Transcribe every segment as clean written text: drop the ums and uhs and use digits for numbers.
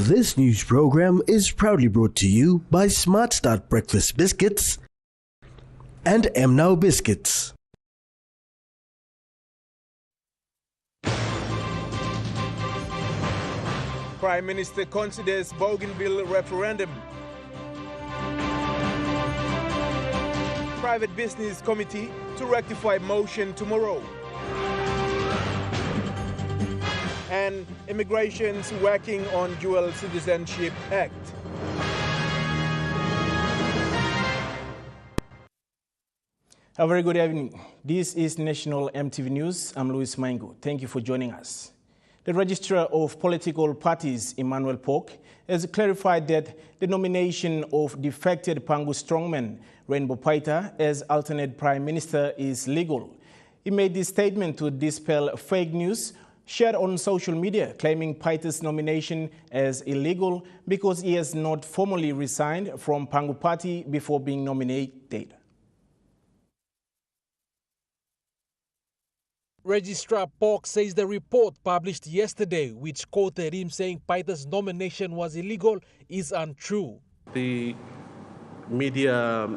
This news program is proudly brought to you by Smart Start Breakfast Biscuits and Now Biscuits. Prime Minister considers Bougainville referendum. Private Business Committee to rectify motion tomorrow. And immigration's working on Dual Citizenship Act. A very good evening. This is National EMTV News. I'm Louis Maingo. Thank you for joining us. The Registrar of Political Parties, Emmanuel Polk, has clarified that the nomination of defected Pangu strongman Rainbow Paita as alternate Prime Minister is legal. He made this statement to dispel fake news shared on social media, claiming Paita's nomination as illegal because he has not formally resigned from Pangu Party before being nominated. Registrar Polk says the report published yesterday, which quoted him saying Paita's nomination was illegal, is untrue. The media,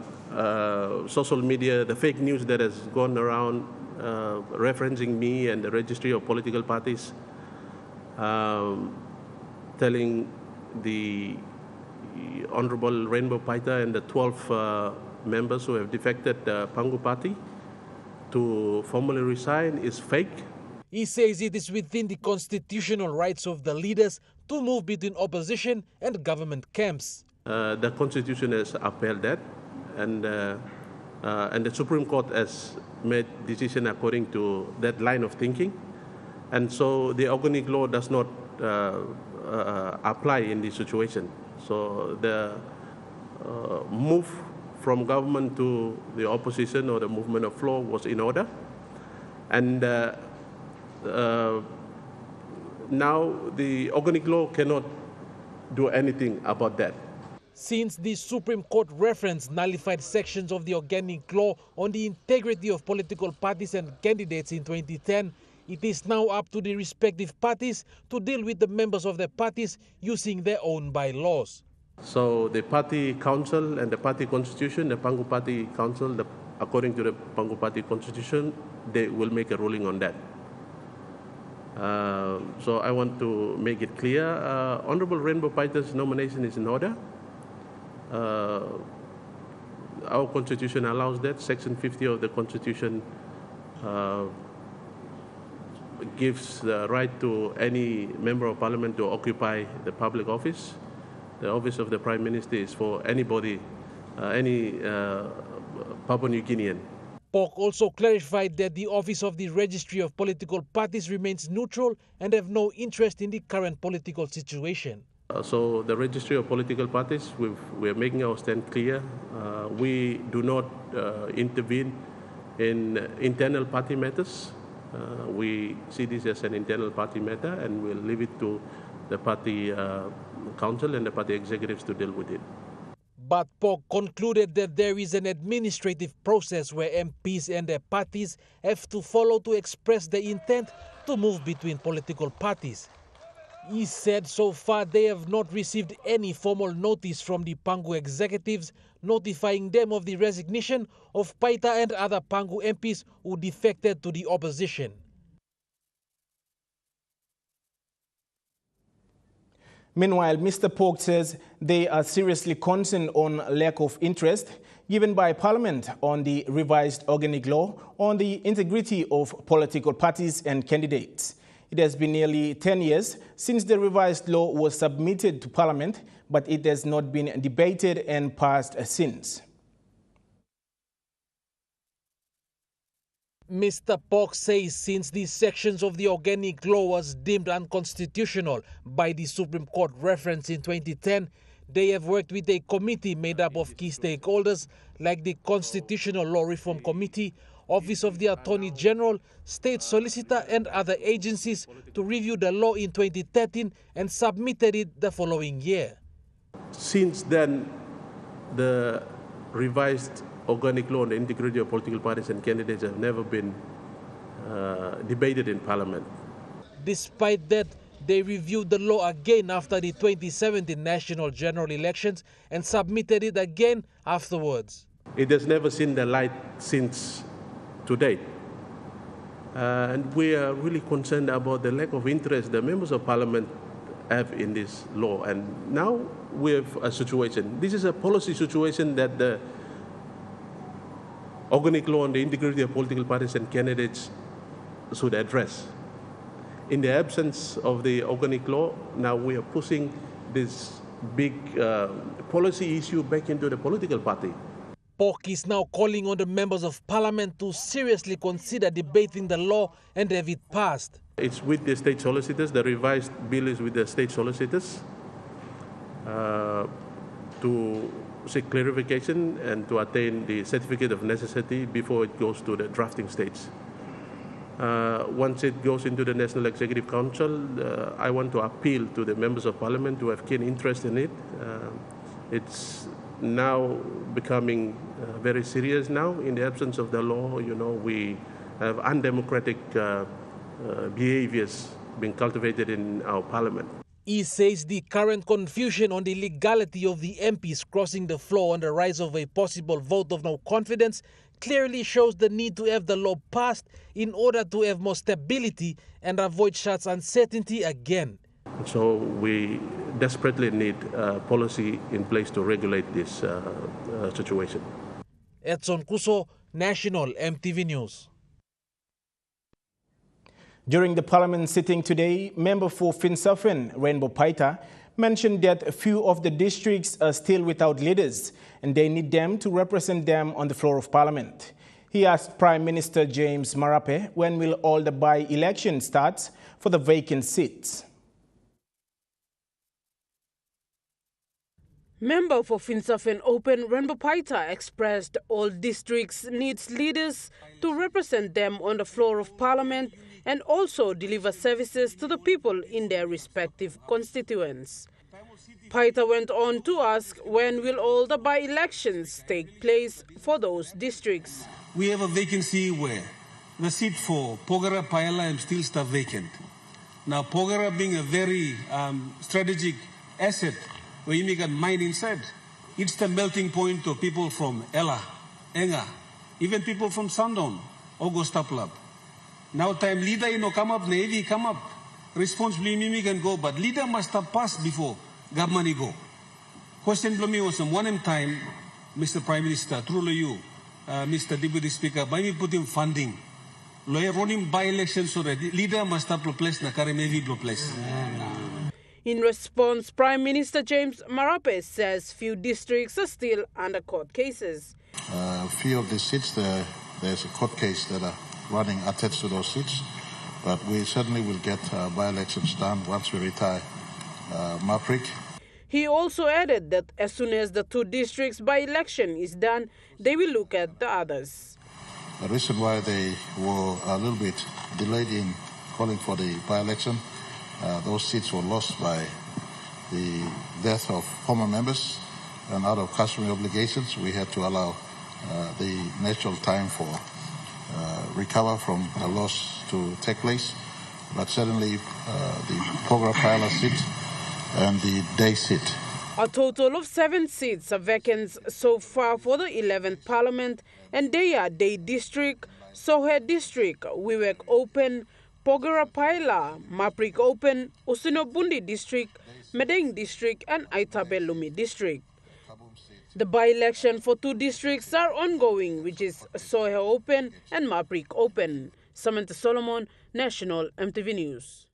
social media, the fake news that has gone around referencing me and the registry of political parties, telling the Honorable Rainbow Paita and the 12 members who have defected the Pangu Party to formally resign is fake. He says it is within the constitutional rights of the leaders to move between opposition and government camps. The Constitution has upheld that, and the Supreme Court has made decision according to that line of thinking. And so the organic law does not apply in this situation. So the move from government to the opposition or the movement of flow was in order. And now the organic law cannot do anything about that. Since the Supreme Court reference nullified sections of the organic law on the integrity of political parties and candidates in 2010, it is now up to the respective parties to deal with the members of the parties using their own bylaws. So the party council and the party constitution, the Pangu Party Council, according to the Pangu Party constitution, they will make a ruling on that. So I want to make it clear, Honorable Rainbow Paita's nomination is in order. Our constitution allows that. Section 50 of the constitution gives the right to any member of parliament to occupy the public office. The office of the Prime Minister is for anybody, any Papua New Guinean. Polk also clarified that the office of the Registry of Political Parties remains neutral and have no interest in the current political situation. So the Registry of Political Parties, we're making our stand clear. We do not intervene in internal party matters. We see this as an internal party matter, and we'll leave it to the party council and the party executives to deal with it. But Polk concluded that there is an administrative process where MPs and their parties have to follow to express their intent to move between political parties. He said so far they have not received any formal notice from the Pangu executives notifying them of the resignation of Paita and other Pangu MPs who defected to the opposition. Meanwhile, Mr. Polk says they are seriously concerned on lack of interest given by Parliament on the revised organic law on the integrity of political parties and candidates. It has been nearly 10 years since the revised law was submitted to Parliament, but it has not been debated and passed since. Mr. Polk says since these sections of the organic law was deemed unconstitutional by the Supreme Court reference in 2010, they have worked with a committee made up of key stakeholders like the Constitutional Law Reform Committee, Office of the Attorney General, State Solicitor and other agencies to review the law in 2013 and submitted it the following year. Since then, the revised organic law on the integrity of political parties and candidates have never been debated in Parliament. Despite that, They reviewed the law again after the 2017 national general elections and submitted it again afterwards. It has never seen the light since today. And we are really concerned about the lack of interest the members of parliament have in this law. And now we have a situation. This is a policy situation that the organic law on the integrity of political parties and candidates should address. In the absence of the organic law, now we are pushing this big policy issue back into the political party. POC is now calling on the members of parliament to seriously consider debating the law and have it passed. It's with the state solicitors. The revised bill is with the state solicitors to seek clarification and to attain the certificate of necessity before it goes to the drafting stage. Once it goes into the National Executive Council, I want to appeal to the members of parliament to have keen interest in it. It's now becoming very serious now. In the absence of the law, you know, we have undemocratic behaviors being cultivated in our parliament. He says the current confusion on the legality of the MPs crossing the floor on the rise of a possible vote of no confidence clearly shows the need to have the law passed in order to have more stability and avoid such uncertainty again. So we desperately need policy in place to regulate this situation. Edson Kuso, National EMTV News. During the Parliament sitting today, member for Finsafen, Rainbow Paita, mentioned that a few of the districts are still without leaders and they need them to represent them on the floor of Parliament. He asked Prime Minister James Marape when will all the by-election start for the vacant seats. Member for Finsafen Open, Rainbow Paita, expressed all districts needs leaders to represent them on the floor of Parliament and also deliver services to the people in their respective constituents. Paita went on to ask when will all the by-elections take place for those districts. We have a vacancy where the seat for Pogara, Paela and still still vacant. Now Pogara being a very strategic asset where you make a mine inside, it's the melting point of people from Ella, Enga, even people from Sandown, Augustaplab. Now time leader, come up, Navy, come up. Responsibly, Mimi can go, but leader must have passed before government go. Question for me was one time, Mr. Prime Minister, truly you, Mr. Deputy Speaker, by me put him funding. Lawyer running by-election so that leader must have place, Nakare Navy place. In response, Prime Minister James Marape says few districts are still under court cases. A few of the seats, there's a court case that are running attached to those seats, but we certainly will get by-elections done once we retire Maprik. He also added that as soon as the two districts by-election is done, they will look at the others. The reason why they were a little bit delayed in calling for the by-election, those seats were lost by the death of former members, and out of customary obligations, we had to allow the natural time for recover from a loss to take place. But certainly the Pogra Pila seat and the day seat. A total of 7 seats are vacant so far for the 11th Parliament, and they are Day District, Sohe District, Wiwek Open, Pogara Paila, Maprik Open, Usinobundi District, Medeng District and Aitabelumi District. The by-election for 2 districts are ongoing, which is Sohe Open and Maprik Open. Samantha Solomon, National EMTV News.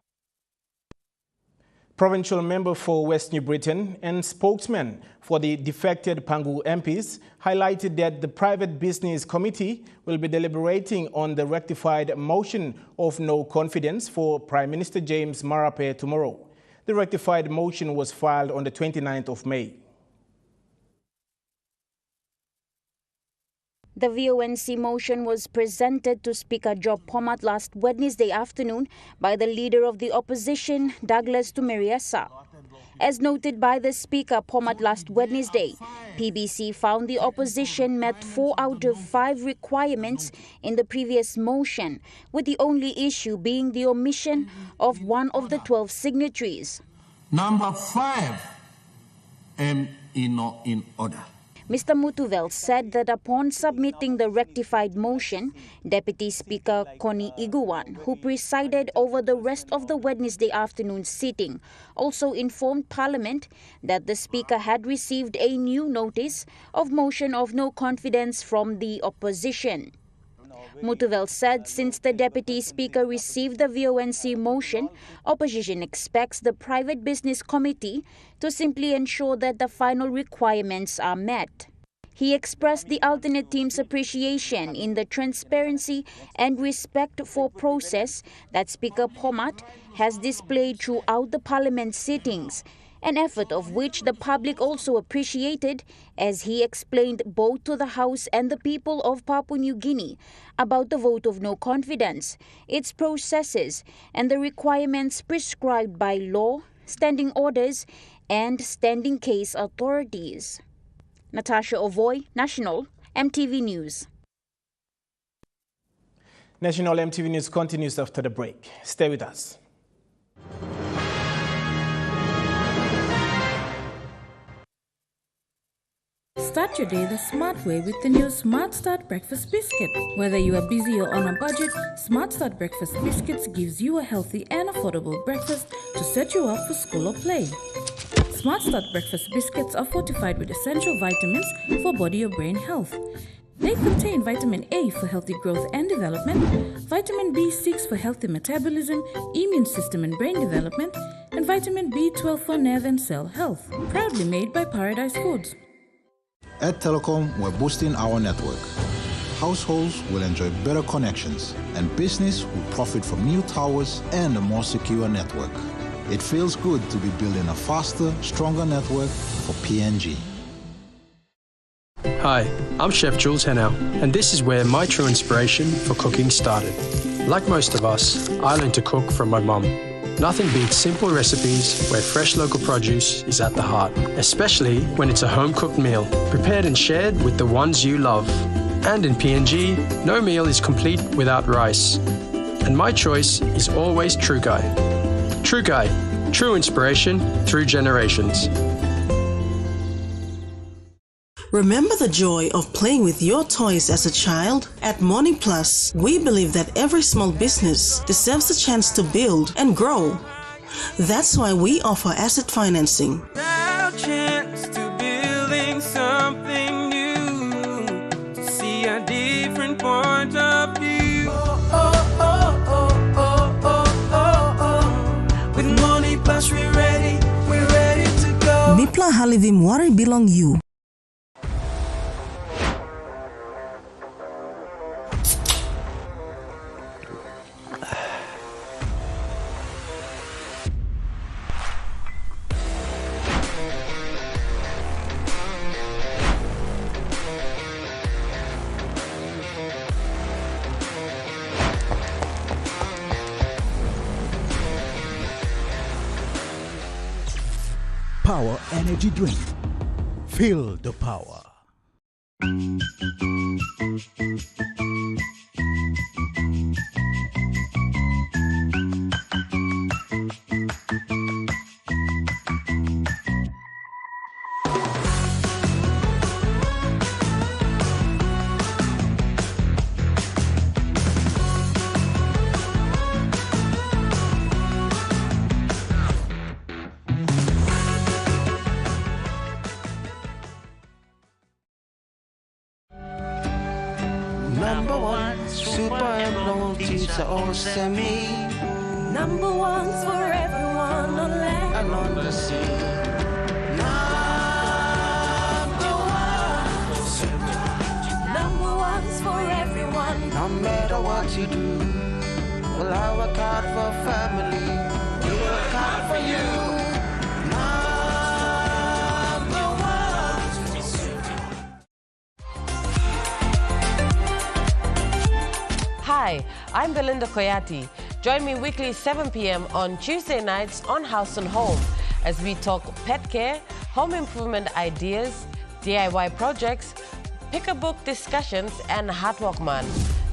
Provincial member for West New Britain and spokesman for the defected Pangu MPs highlighted that the Private Business Committee will be deliberating on the rectified motion of no confidence for Prime Minister James Marape tomorrow. The rectified motion was filed on the 29th of May. The VONC motion was presented to Speaker Job Pomat last Wednesday afternoon by the leader of the opposition, Douglas Tumeriesa. As noted by the Speaker Pomat last Wednesday, PBC found the opposition met 4 out of 5 requirements in the previous motion, with the only issue being the omission of one of the 12 signatories. Number 5 in order. Mr. Mutuvel said that upon submitting the rectified motion, Deputy Speaker Connie Iguan, who presided over the rest of the Wednesday afternoon sitting, also informed Parliament that the Speaker had received a new notice of motion of no confidence from the opposition. Mutuvel said since the Deputy Speaker received the VONC motion, opposition expects the Private Business Committee to simply ensure that the final requirements are met. He expressed the alternate team's appreciation in the transparency and respect for process that Speaker Pomat has displayed throughout the Parliament sittings, an effort of which the public also appreciated, as he explained both to the House and the people of Papua New Guinea about the vote of no confidence, its processes, and the requirements prescribed by law, standing orders, and standing case authorities. Natasha Ovoy, National MTV News. National MTV News continues after the break. Stay with us. Start your day the smart way with the new Smart Start Breakfast Biscuit. Whether you are busy or on a budget, Smart Start Breakfast Biscuits gives you a healthy and affordable breakfast to set you up for school or play. Smart Start Breakfast Biscuits are fortified with essential vitamins for body or brain health. They contain vitamin A for healthy growth and development, vitamin B6 for healthy metabolism, immune system and brain development, and vitamin B12 for nerve and cell health. Proudly made by Paradise Foods. At Telecom, we're boosting our network. Households will enjoy better connections, and business will profit from new towers and a more secure network. It feels good to be building a faster, stronger network for PNG. Hi, I'm Chef Jules Henao, and this is where my true inspiration for cooking started. Like most of us, I learned to cook from my mum. Nothing beats simple recipes where fresh local produce is at the heart, especially when it's a home-cooked meal, prepared and shared with the ones you love. And in PNG, no meal is complete without rice. And my choice is always True Guy. True Guy, true inspiration through generations. Remember the joy of playing with your toys as a child? At Morning Plus, we believe that every small business deserves a chance to build and grow. That's why we offer asset financing. Our chance to building something new, to see a different point of view. With Morning Plus, we're ready to go. Nipla Halivim Wari Belong You. Power Energy Drink. Feel the power. Number one, super employees are all semi. Number one's for everyone on land and on the sea. Number one's for everyone. No matter what you do, well, I work hard for family. We work hard for you. Hi, I'm Belinda Koyati. Join me weekly 7 p.m. on Tuesday nights on House and Home as we talk pet care, home improvement ideas, DIY projects, pick-a-book discussions, and Hard Work Man.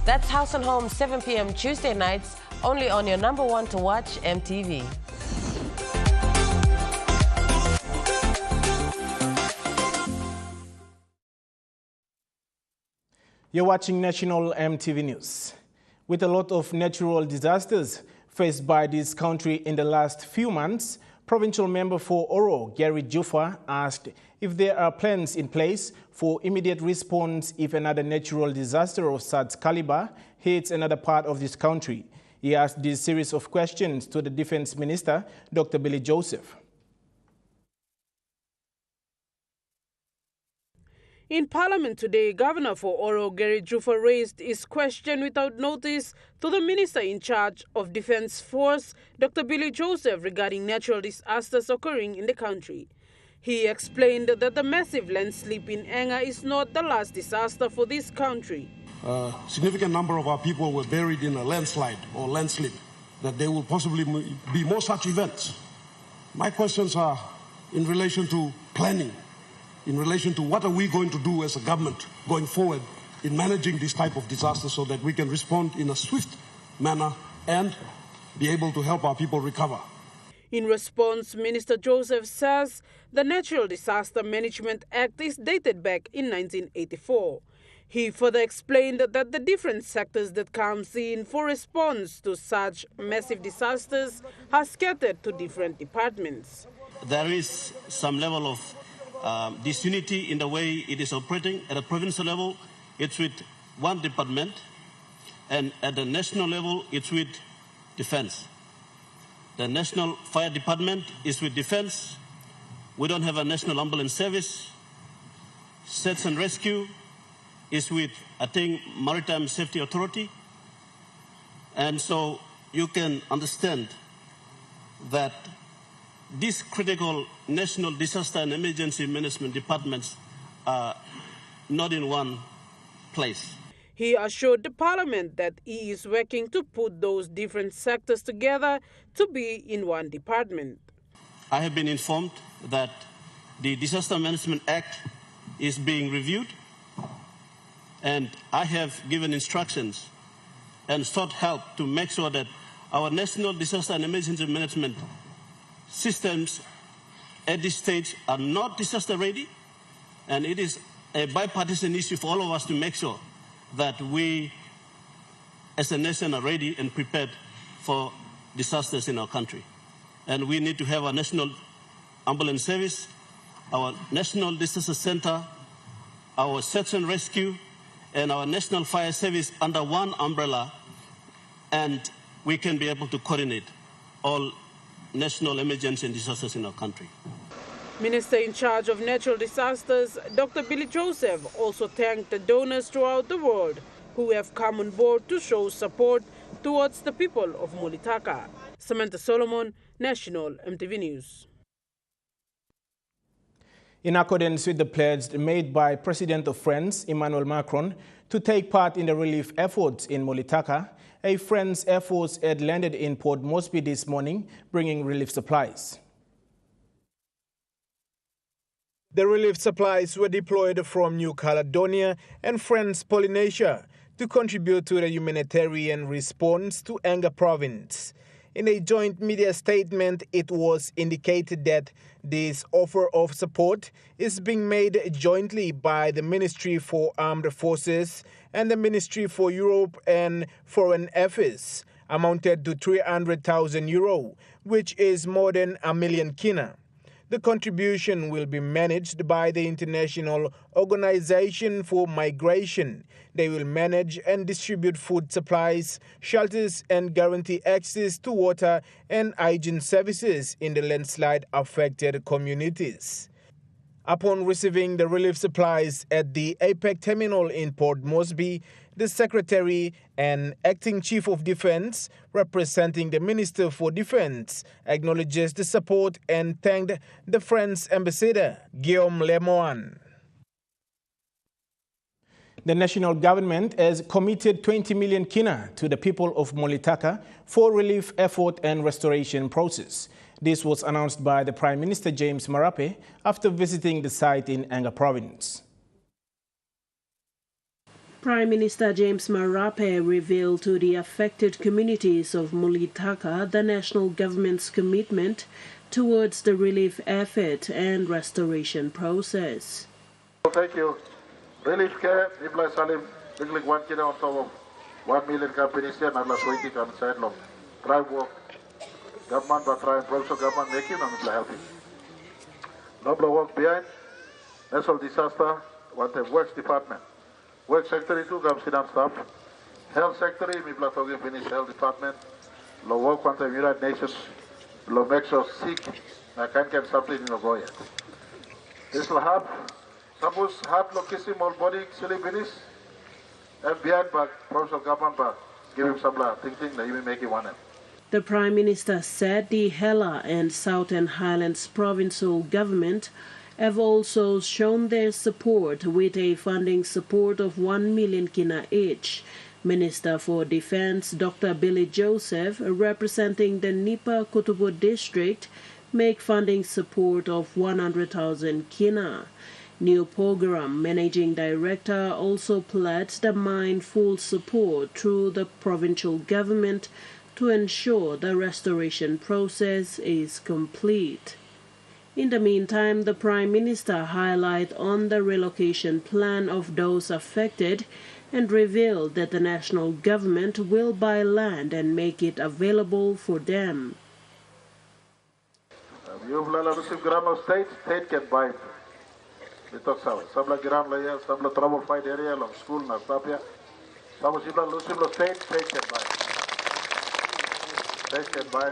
That's House and Home, 7 p.m. Tuesday nights, only on your #1 to watch, EMTV. You're watching National EMTV News. With a lot of natural disasters faced by this country in the last few months, Provincial Member for Oro, Gary Juffa, asked if there are plans in place for immediate response if another natural disaster of such caliber hits another part of this country. He asked this series of questions to the Defense Minister, Dr. Billy Joseph. In Parliament today, Governor for Oro, Gary Juffa, raised his question without notice to the Minister in charge of Defence Force, Dr. Billy Joseph, regarding natural disasters occurring in the country. He explained that the massive landslide in Enga is not the last disaster for this country. A significant number of our people were buried in a landslide or landslip, that there will possibly be more such events. My questions are in relation to planning, in relation to what are we going to do as a government going forward in managing this type of disaster so that we can respond in a swift manner and be able to help our people recover. In response, Minister Joseph says the Natural Disaster Management Act is dated back in 1984. He further explained that the different sectors that comes in for response to such massive disasters are scattered to different departments. There is some level of disunity in the way it is operating. At a provincial level, it's with one department, and at the national level, it's with defense. The National Fire Department is with defense. We don't have a national ambulance service. Search and rescue is with, I think, Maritime Safety Authority. And so you can understand that these critical national disaster and emergency management departments are not in one place. He assured the Parliament that he is working to put those different sectors together to be in one department. I have been informed that the Disaster Management Act is being reviewed, and I have given instructions and sought help to make sure that our national disaster and emergency management systems at this stage are not disaster ready, and it is a bipartisan issue for all of us to make sure that we as a nation are ready and prepared for disasters in our country. And we need to have a national ambulance service, our national disaster center, our search and rescue, and our national fire service under one umbrella, and we can be able to coordinate all national emergency and disasters in our country. Minister in charge of natural disasters, Dr. Billy Joseph, also thanked the donors throughout the world who have come on board to show support towards the people of Mulitaka. Samantha Solomon, National EMTV News. In accordance with the pledge made by President of France, Emmanuel Macron, to take part in the relief efforts in Mulitaka, a French Air Force had landed in Port Moresby this morning, bringing relief supplies. The relief supplies were deployed from New Caledonia and French Polynesia to contribute to the humanitarian response to Enga province. In a joint media statement, it was indicated that this offer of support is being made jointly by the Ministry for Armed Forces and the Ministry for Europe and Foreign Affairs, amounted to €300,000, which is more than $1 million kina. The contribution will be managed by the International Organization for Migration. They will manage and distribute food supplies, shelters, and guarantee access to water and hygiene services in the landslide-affected communities. Upon receiving the relief supplies at the APEC terminal in Port Moresby, the Secretary and Acting Chief of Defense, representing the Minister for Defense, acknowledges the support and thanked the French Ambassador, Guillaume Lemoine. The national government has committed 20 million kina to the people of Mulitaka for relief effort and restoration process. This was announced by the Prime Minister James Marape after visiting the site in Anga Province. Prime Minister James Marape revealed to the affected communities of Mulitaka the national government's commitment towards the relief effort and restoration process. Thank you. Relief care, Nibla Salim, Biglik 1 kilo on top of 1 million companies here, Nabla Swati on side long. Drive work. Government, but try and provincial government making and Nabla helping. Nobla work behind. National disaster, what the works department. Work secretary too, Gamsidan staff. Health secretary, Nibla talking finish health department. Law work one time United Nations. Law make sure sick. I can't get something in Ogoya. This will have. Suppose heart location, all body, silly finish, and behind back, provincial government back, give him some thinking that you may make it one. The Prime Minister said the Hela and Southern Highlands provincial government have also shown their support with a funding support of 1 million kina each. Minister for Defence Dr. Billy Joseph, representing the Nipa Kotobo district, make funding support of 100,000 kina. New Program Managing Director also pledged the mine full support through the provincial government to ensure the restoration process is complete. In the meantime, the Prime Minister highlighted on the relocation plan of those affected and revealed that the national government will buy land and make it available for them. You've received grant of state can buy it. Some la gram la some la trouble fight area long school na stapia. Some lucibla state can buy. State can buy.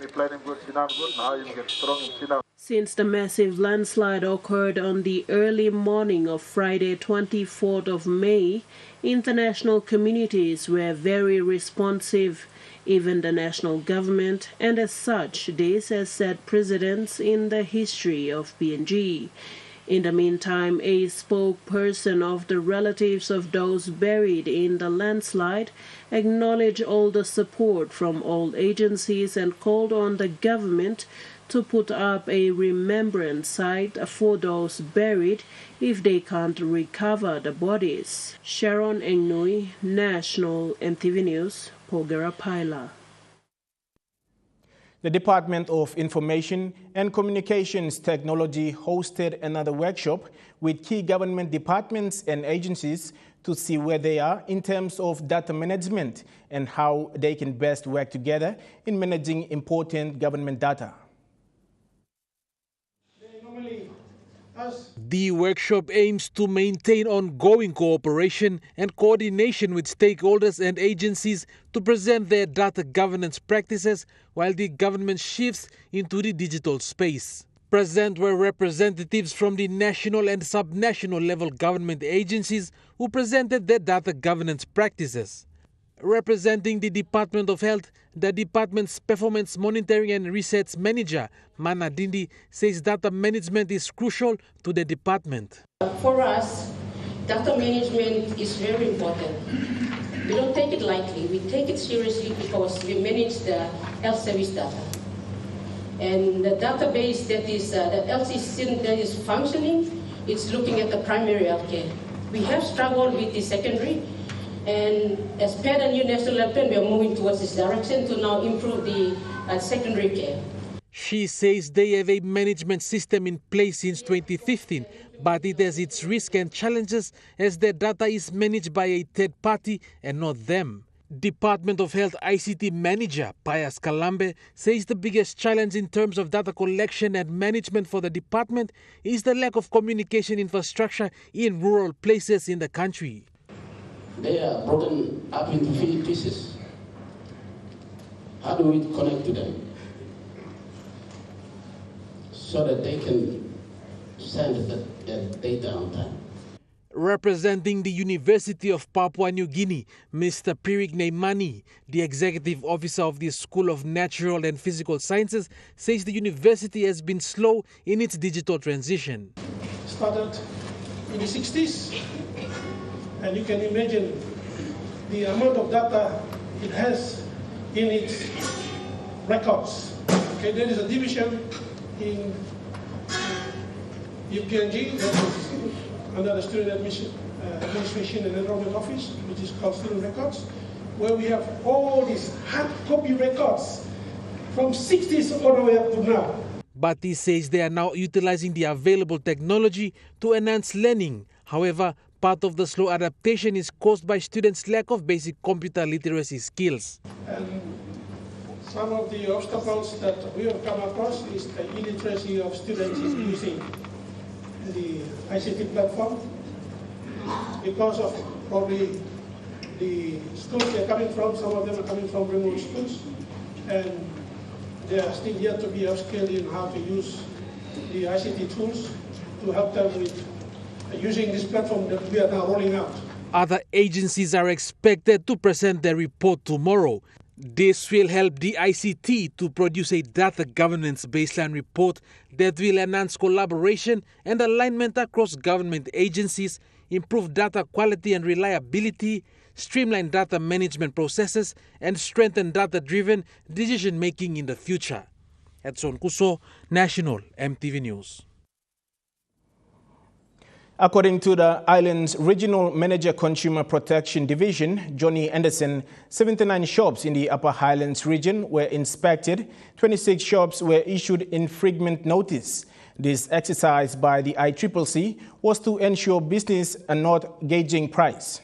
You planning good, Sinan good. Now you get strong in Sinan. Since the massive landslide occurred on the early morning of Friday, 24th of May, international communities were very responsive, even the national government, and as such, this has set precedents in the history of PNG. In the meantime, a spokesperson of the relatives of those buried in the landslide acknowledged all the support from all agencies and called on the government to put up a remembrance site for those buried if they can't recover the bodies. Sharon Engnui, National EMTV News, Pogera Paila. The Department of Information and Communications Technology hosted another workshop with key government departments and agencies to see where they are in terms of data management and how they can best work together in managing important government data. The workshop aims to maintain ongoing cooperation and coordination with stakeholders and agencies to present their data governance practices while the government shifts into the digital space. Present were representatives from the national and subnational level government agencies who presented their data governance practices. Representing the Department of Health, the department's performance monitoring and research manager, Mana Dindi, says data management is crucial to the department. For us, data management is very important. We don't take it lightly. We take it seriously because we manage the health service data. And the database that is the health system that is functioning, it's looking at the primary health care. We have struggled with the secondary. And as per the new national plan, we are moving towards this direction to now improve the secondary care. She says they have a management system in place since 2015, but it has its risks and challenges as their data is managed by a third party and not them. Department of Health ICT Manager Pius Kalambe says the biggest challenge in terms of data collection and management for the department is the lack of communication infrastructure in rural places in the country. They are broken up into pieces. How do we connect to them so that they can send the data on time? Representing the University of Papua New Guinea, Mr. Pirik Neimani, the executive officer of the School of Natural and Physical Sciences, says the university has been slow in its digital transition. Started in the 60s. And you can imagine the amount of data it has in its records. Okay, there is a division in UPNG, that is under the Student Administration and Enrollment Office, which is called Student Records, where we have all these hard copy records from 60s all the way up to now. But he says they are now utilizing the available technology to enhance learning. However, part of the slow adaptation is caused by students' lack of basic computer literacy skills. And some of the obstacles that we have come across is the illiteracy of students in using the ICT platform because of probably the schools they're coming from. Some of them are coming from remote schools, and they are still yet to be upskilled in how to use the ICT tools to help them with using this platform that we are now rolling out. Other agencies are expected to present their report tomorrow. This will help the ICT to produce a data governance baseline report that will enhance collaboration and alignment across government agencies, improve data quality and reliability, streamline data management processes, and strengthen data-driven decision-making in the future. Edson Kuso, National EMTV News. According to the island's Regional Manager Consumer Protection Division, Johnny Anderson, 79 shops in the Upper Highlands region were inspected. 26 shops were issued infringement notice. This exercise by the ICCC was to ensure business are not gauging price.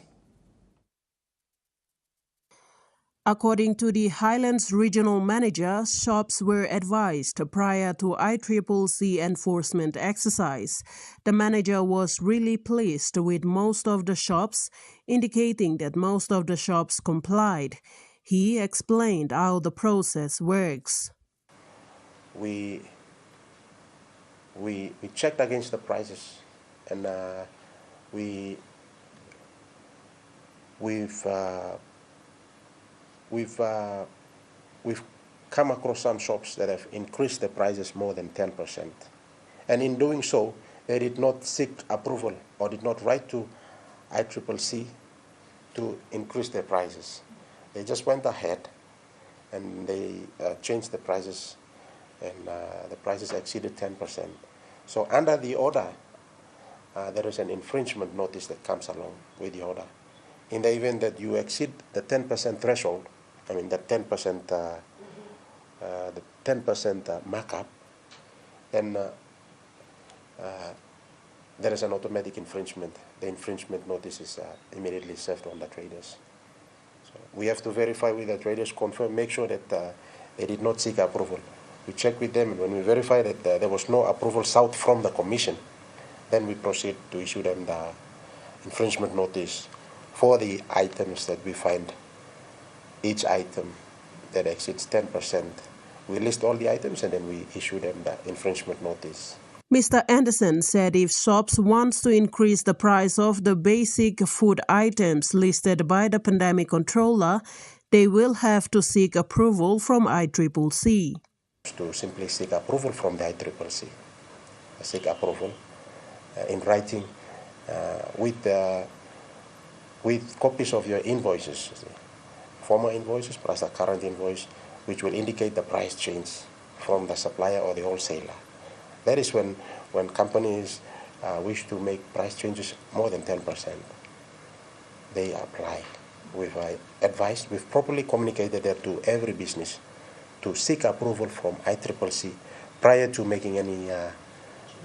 According to the Highlands Regional Manager, shops were advised prior to ICCC enforcement exercise. The manager was really pleased with most of the shops, indicating that most of the shops complied. He explained how the process works. We checked against the prices, and we've come across some shops that have increased the prices more than 10%. And in doing so, they did not seek approval or did not write to ICCC to increase their prices. They just went ahead and they changed the prices, and the prices exceeded 10%. So under the order, there is an infringement notice that comes along with the order. In the event that you exceed the 10% threshold, I mean the 10% markup, then there is an automatic infringement. The infringement notice is immediately served on the traders. So we have to verify with the traders, confirm, make sure that they did not seek approval. We check with them, and when we verify that there was no approval sought from the Commission, then we proceed to issue them the infringement notice for the items that we find. Each item that exceeds 10%, we list all the items and then we issue them the infringement notice. Mr. Anderson said if shops want to increase the price of the basic food items listed by the pandemic controller, they will have to seek approval from ICCC. To simply seek approval from the ICCC, seek approval in writing with copies of your invoices, former invoices plus the current invoice, which will indicate the price change from the supplier or the wholesaler. That is when companies wish to make price changes more than 10%. They apply. We've advised, we've properly communicated that to every business to seek approval from ICCC prior to making any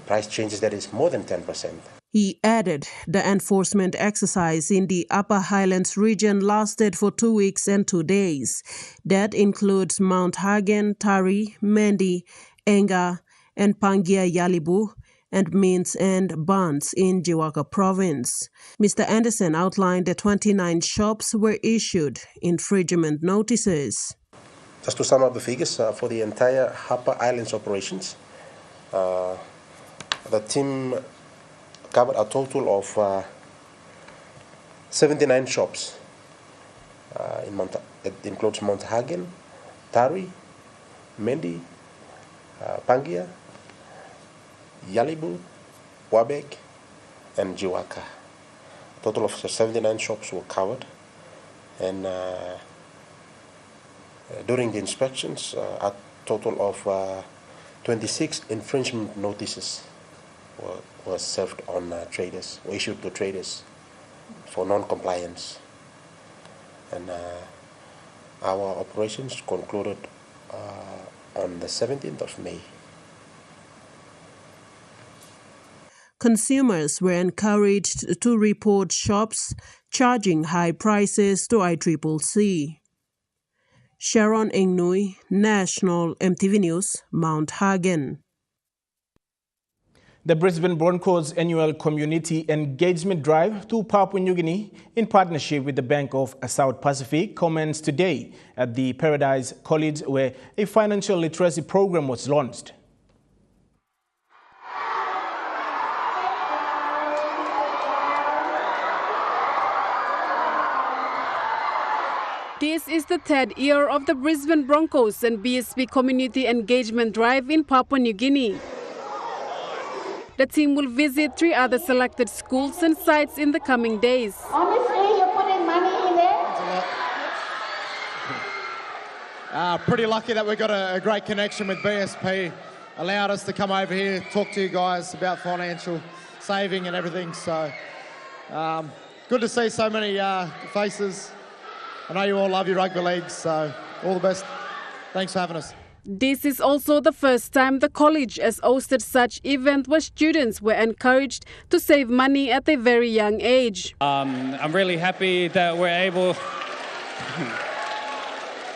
price changes that is more than 10%. He added the enforcement exercise in the Upper Highlands region lasted for 2 weeks and 2 days. That includes Mount Hagen, Tari, Mendi, Enga, and Pangia Yalibu, and Mints and Buns in Goroka province. Mr. Anderson outlined that 29 shops were issued infringement notices. Just to sum up the figures, for the entire Upper Islands operations, the team covered a total of 79 shops. It includes Mount Hagen, Tari, Mendi, Pangia, Yalibu, Wabek, and Goroka. A total of 79 shops were covered, and during the inspections, a total of 26 infringement notices were served on traders, or issued to traders for non-compliance. And our operations concluded on the 17th of May. Consumers were encouraged to report shops charging high prices to ICCC. Sharon Ingnui, National EMTV News, Mount Hagen. The Brisbane Broncos annual community engagement drive to Papua New Guinea in partnership with the Bank of South Pacific commenced today at the Paradise College, where a financial literacy program was launched. This is the third year of the Brisbane Broncos and BSP Community Engagement Drive in Papua New Guinea. The team will visit 3 other selected schools and sites in the coming days. Honestly, you're putting money in there? Pretty lucky that we got a great connection with BSP. Allowed us to come over here, talk to you guys about financial saving and everything. So good to see so many faces. I know you all love your rugby league, so all the best. Thanks for having us. This is also the first time the college has hosted such event where students were encouraged to save money at a very young age. I'm really happy that we're able.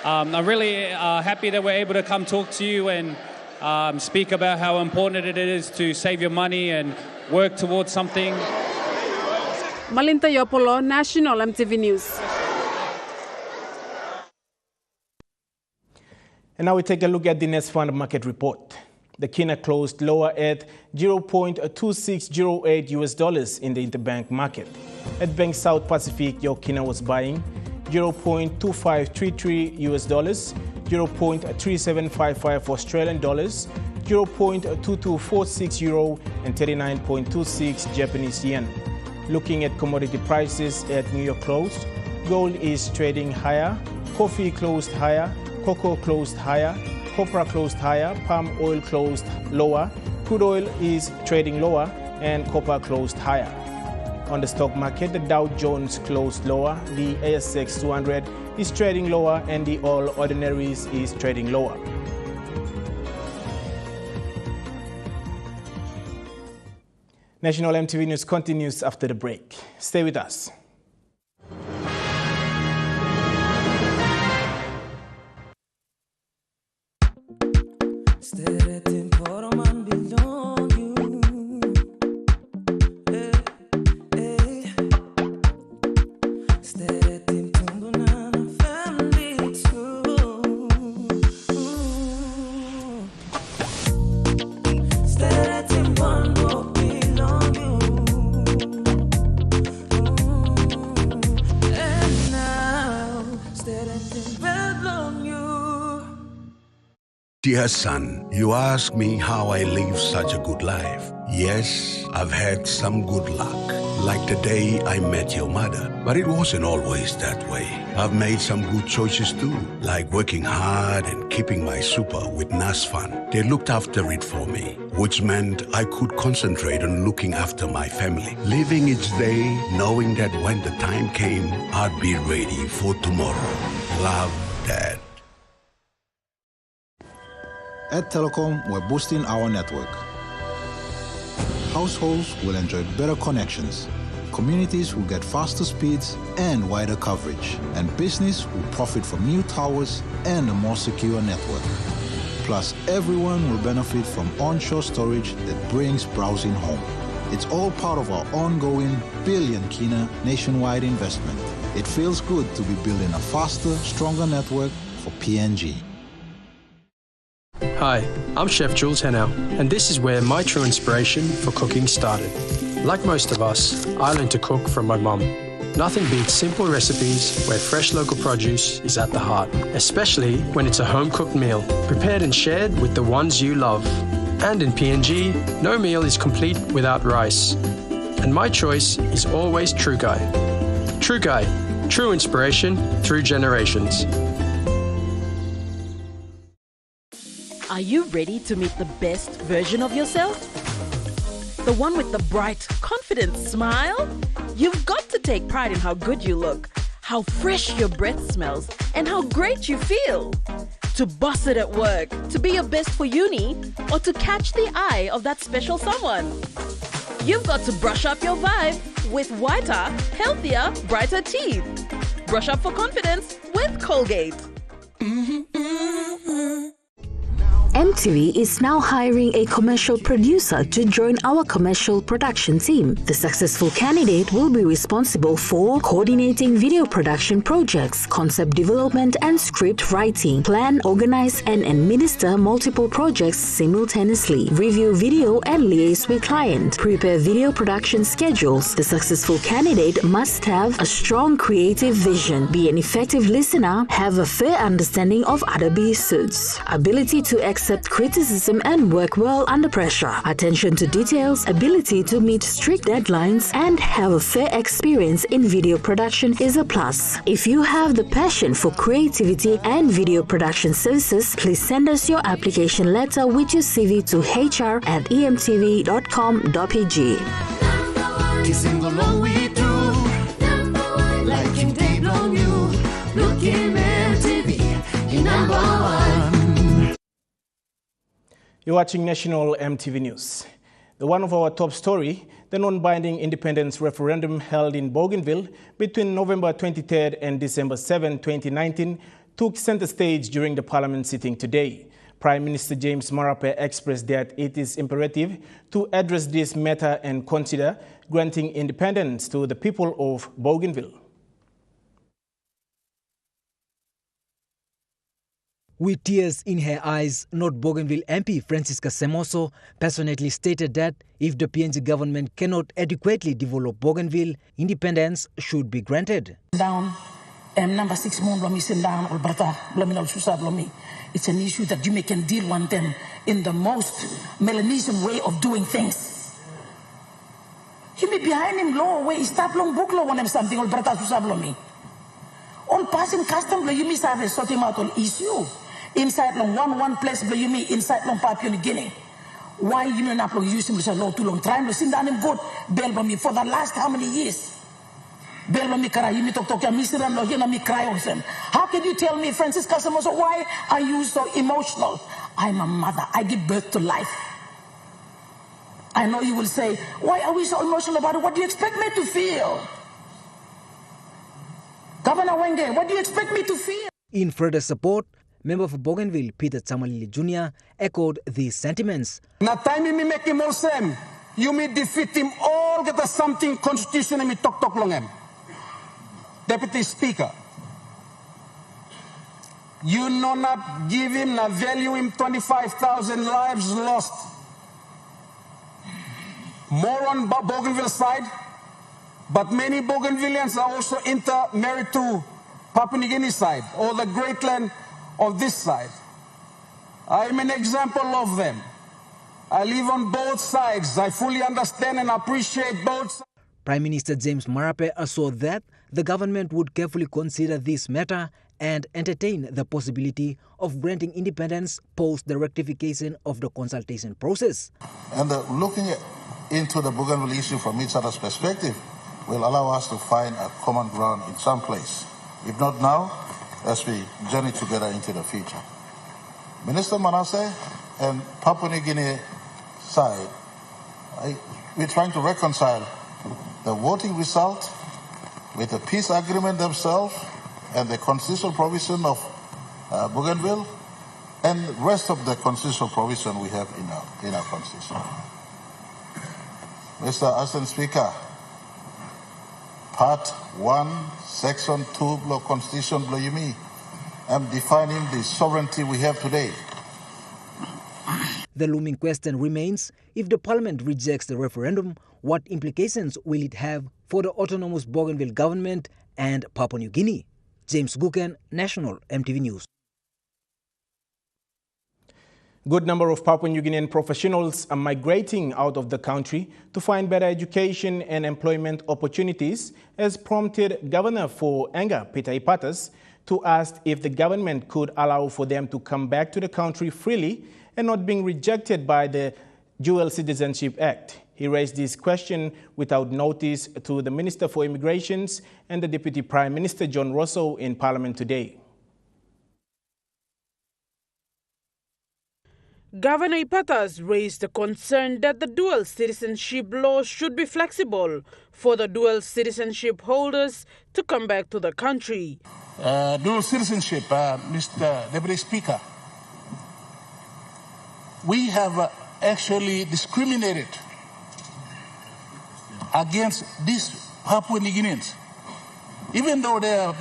I'm really happy that we're able to come talk to you and speak about how important it is to save your money and work towards something. Malinta Yopolo, National EMTV News. And now we take a look at the next fund market report. The Kina closed lower at $0.2608 US in the interbank market. At Bank South Pacific, your Kina was buying $0.2533 US, $0.3755 Australian dollars, 0.2246 euro, and 39.26 Japanese yen. Looking at commodity prices at New York closed, gold is trading higher, coffee closed higher, cocoa closed higher, copra closed higher, palm oil closed lower, crude oil is trading lower, and copper closed higher. On the stock market, the Dow Jones closed lower, the ASX 200 is trading lower, and the All Ordinaries is trading lower. National EMTV News continues after the break. Stay with us. Dear son, you ask me how I live such a good life. Yes, I've had some good luck, like the day I met your mother. But it wasn't always that way. I've made some good choices too, like working hard and keeping my super with NASFAN. They looked after it for me, which meant I could concentrate on looking after my family. Living each day, knowing that when the time came, I'd be ready for tomorrow. Love, Dad. At Telecom, we're boosting our network. Households will enjoy better connections. Communities will get faster speeds and wider coverage. And business will profit from new towers and a more secure network. Plus, everyone will benefit from onshore storage that brings browsing home. It's all part of our ongoing billion Kina nationwide investment. It feels good to be building a faster, stronger network for PNG. Hi, I'm Chef Jules Henao, and this is where my true inspiration for cooking started. Like most of us, I learned to cook from my mum. Nothing beats simple recipes where fresh local produce is at the heart, especially when it's a home-cooked meal, prepared and shared with the ones you love. And in PNG, no meal is complete without rice. And my choice is always True Guy. True Guy, true inspiration through generations. Are you ready to meet the best version of yourself? The one with the bright, confident smile? You've got to take pride in how good you look, how fresh your breath smells, and how great you feel. To boss it at work, to be your best for uni, or to catch the eye of that special someone. You've got to brush up your vibe with whiter, healthier, brighter teeth. Brush up for confidence with Colgate. EMTV is now hiring a commercial producer to join our commercial production team. The successful candidate will be responsible for coordinating video production projects, concept development and script writing, plan, organize and administer multiple projects simultaneously, review video and liaise with client, prepare video production schedules. The successful candidate must have a strong creative vision, be an effective listener, have a fair understanding of other suits, ability to accept criticism and work well under pressure, attention to details, ability to meet strict deadlines, and have a fair experience in video production is a plus. If you have the passion for creativity and video production services, please send us your application letter with your CV to hr@emtv.com.pg. You're watching National EMTV News. The one of our top story, the non-binding independence referendum held in Bougainville between November 23rd and December 7, 2019, took center stage during the Parliament sitting today. Prime Minister James Marape expressed that it is imperative to address this matter and consider granting independence to the people of Bougainville. With tears in her eyes, North Bougainville MP Francisca Semoso passionately stated that if the PNG government cannot adequately develop Bougainville, independence should be granted. Down, number 6 blomi sit down, Alberta, blomi al Susa blomi. It's an issue that you can deal with them in the most Melanesian way of doing things. You be behind him law way, stop long book law on something, Alberta Susa blomi. All passing custom, you miss have a sorting out on issue. Inside long one place, you mean inside long Papua New Guinea. Why you not using this law too long? Trying to sit down him good, bail me for the last how many years? Bail me cry, you me talk Mr. Lo, me cry on them. How can you tell me, Francisca Samoso, why are you so emotional? I'm a mother, I give birth to life. I know you will say, why are we so emotional about it? What do you expect me to feel? Governor Wenge, what do you expect me to feel? In further support, member for Bougainville, Peter Tamalili Jr., echoed these sentiments. Na time me make him all same, you me defeat him all get a something constitution and me talk long him. Deputy Speaker, you know not give him, not value him 25,000 lives lost. More on Bougainville side, but many Bougainvillians are also intermarried to Papua New Guinea side, or the great land of this side. I am an example of them. I live on both sides. I fully understand and appreciate both sides. Prime Minister James Marape assured that the government would carefully consider this matter and entertain the possibility of granting independence post the rectification of the consultation process. And looking into the Bougainville issue from each other's perspective will allow us to find a common ground in some place. If not now, as we journey together into the future. Minister Manasseh and Papua New Guinea side, we're trying to reconcile the voting result with the peace agreement themselves and the constitutional provision of Bougainville and the rest of the constitutional provision we have in our constitution. Mr. Assistant Speaker, Part 1, Section 2, Block Constitution, Block Yumi, I'm defining the sovereignty we have today. The looming question remains, if the Parliament rejects the referendum, what implications will it have for the autonomous Bougainville government and Papua New Guinea? James Guken, National EMTV News. Good number of Papua New Guinean professionals are migrating out of the country to find better education and employment opportunities, as prompted Governor for Enga, Peter Ipatas, to ask if the government could allow for them to come back to the country freely and not being rejected by the Dual Citizenship Act. He raised this question without notice to the Minister for Immigrations and the Deputy Prime Minister John Rosso in Parliament today. Governor Ipatas raised the concern that the dual citizenship law should be flexible for the dual citizenship holders to come back to the country. Dual citizenship, Mr. Deputy Speaker, we have actually discriminated against these Papua New Guineans. Even though they are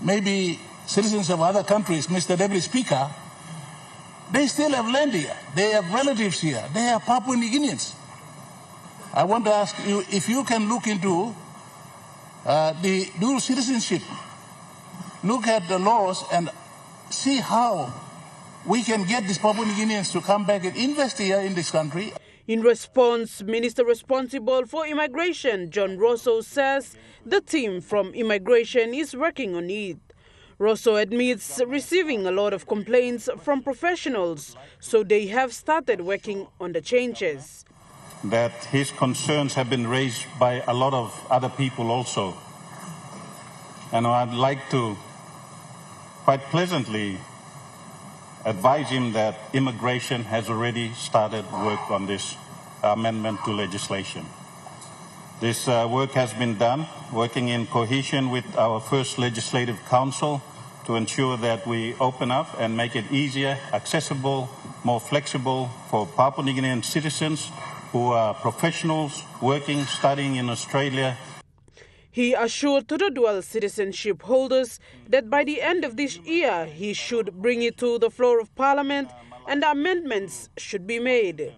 maybe citizens of other countries, Mr. Deputy Speaker, they still have land here. They have relatives here. They are Papua New Guineans. I want to ask you if you can look into the dual citizenship, look at the laws and see how we can get these Papua New Guineans to come back and invest here in this country. In response, Minister responsible for immigration, John Rosso, says the team from immigration is working on it. Rosso admits receiving a lot of complaints from professionals, so they have started working on the changes. That his concerns have been raised by a lot of other people also. And I'd like to quite pleasantly advise him that immigration has already started work on this amendment to legislation. This work has been done, working in cohesion with our first Legislative Council to ensure that we open up and make it easier, accessible, more flexible for Papua New Guinean citizens who are professionals working, studying in Australia. He assured to the dual citizenship holders that by the end of this year, he should bring it to the floor of Parliament and amendments should be made.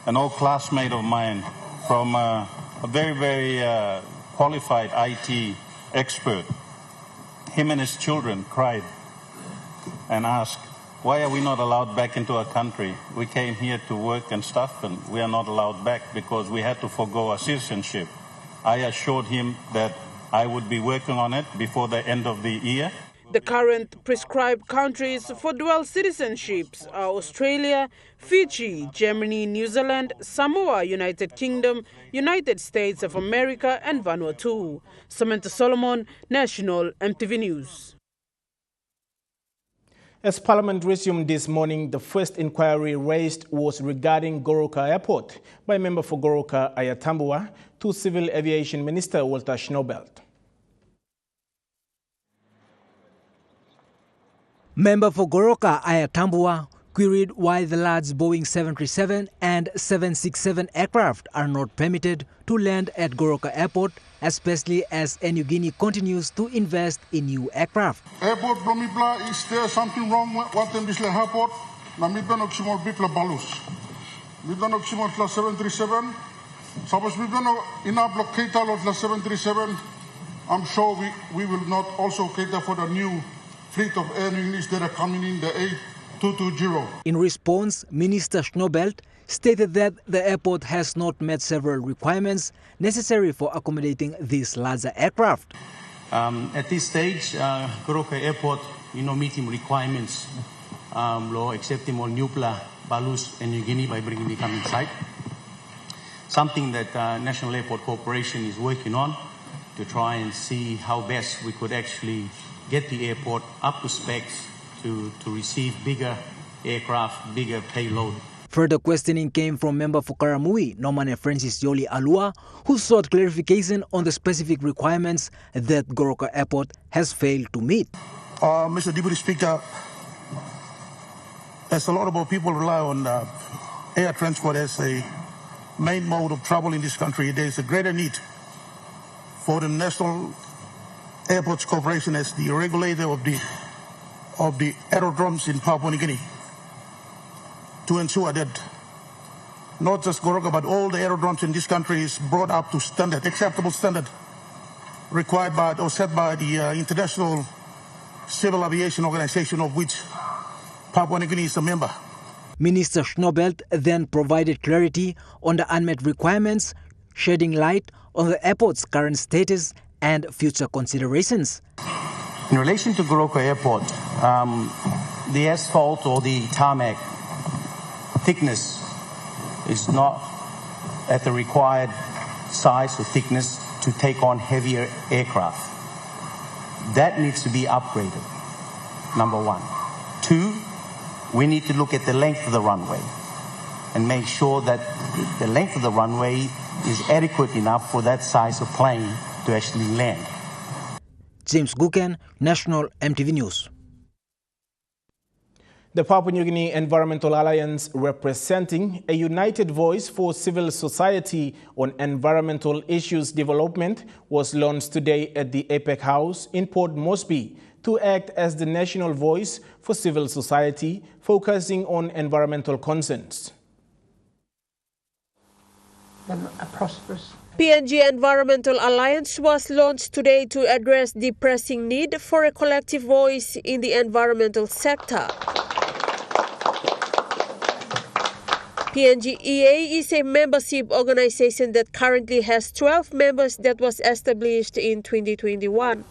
An old classmate of mine from a very qualified IT expert, him and his children cried and asked, why are we not allowed back into our country? We came here to work and stuff and we are not allowed back because we had to forgo our citizenship. I assured him that I would be working on it before the end of the year. The current prescribed countries for dual citizenships are Australia, Fiji, Germany, New Zealand, Samoa, United Kingdom, United States of America and Vanuatu. Samantha Solomon, National EMTV News. As Parliament resumed this morning, the first inquiry raised was regarding Goroka Airport by member for Goroka Ayatambua to Civil Aviation Minister Walter Schnobelt. Member for Goroka Ayatambua queried why the large Boeing 737 and 767 aircraft are not permitted to land at Goroka Airport, especially as New Guinea continues to invest in new aircraft. Airport Blomibla, is there something wrong with this airport? Namibano Ximor Bitla Balus. Midano Ximor 737. Suppose we don't enough blockade of the 737. I'm sure we will not also cater for the new fleet of air units that are coming in, the A220. In response, Minister Schnobelt stated that the airport has not met several requirements necessary for accommodating these larger aircraft. At this stage, Goroka Airport, meeting requirements, accepting all Nupla, Balus and New Guinea by bringing the coming site. Something that National Airport Corporation is working on to try and see how best we could actually get the airport up to specs to receive bigger aircraft, bigger payload. Further questioning came from member for Karamui, Nomane Francis Yoli Alua, who sought clarification on the specific requirements that Goroka Airport has failed to meet. Mr. Deputy Speaker, as a lot of our people rely on air transport as a main mode of travel in this country, there is a greater need for the National Airports Corporation as the regulator of the aerodromes in Papua New Guinea to ensure that not just Goroka but all the aerodromes in this country is brought up to standard, acceptable standard required by or set by the International Civil Aviation Organization, of which Papua New Guinea is a member. Minister Schnobelt then provided clarity on the unmet requirements, shedding light on the airport's current status and future considerations. In relation to Goroka Airport, the asphalt or the tarmac thickness is not at the required size or thickness to take on heavier aircraft. That needs to be upgraded, number one. Two, we need to look at the length of the runway and make sure that the length of the runway is adequate enough for that size of plane to actually land. James Guken, National EMTV News. The Papua New Guinea Environmental Alliance, representing a united voice for civil society on environmental issues development, was launched today at the APEC House in Port Moresby to act as the national voice for civil society, focusing on environmental concerns. A prosperous PNG Environmental Alliance was launched today to address the pressing need for a collective voice in the environmental sector. PNG-EA is a membership organization that currently has 12 members that was established in 2021.